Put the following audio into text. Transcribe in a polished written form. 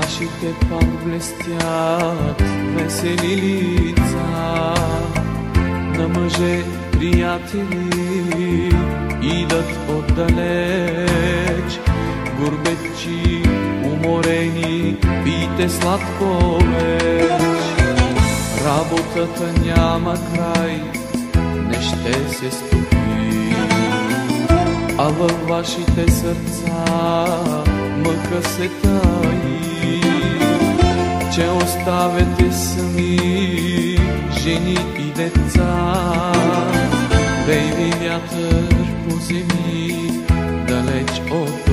Чашите пак блестят, весели лица на мъже приятели идат отдалеч. Гурбетчи уморени, пийте сладко веч. Работата няма край, не ще се стопи, а във вашите сърца мъка се таи, че оставяте сами жени и деца. Вей ви вятър по земи, далеч от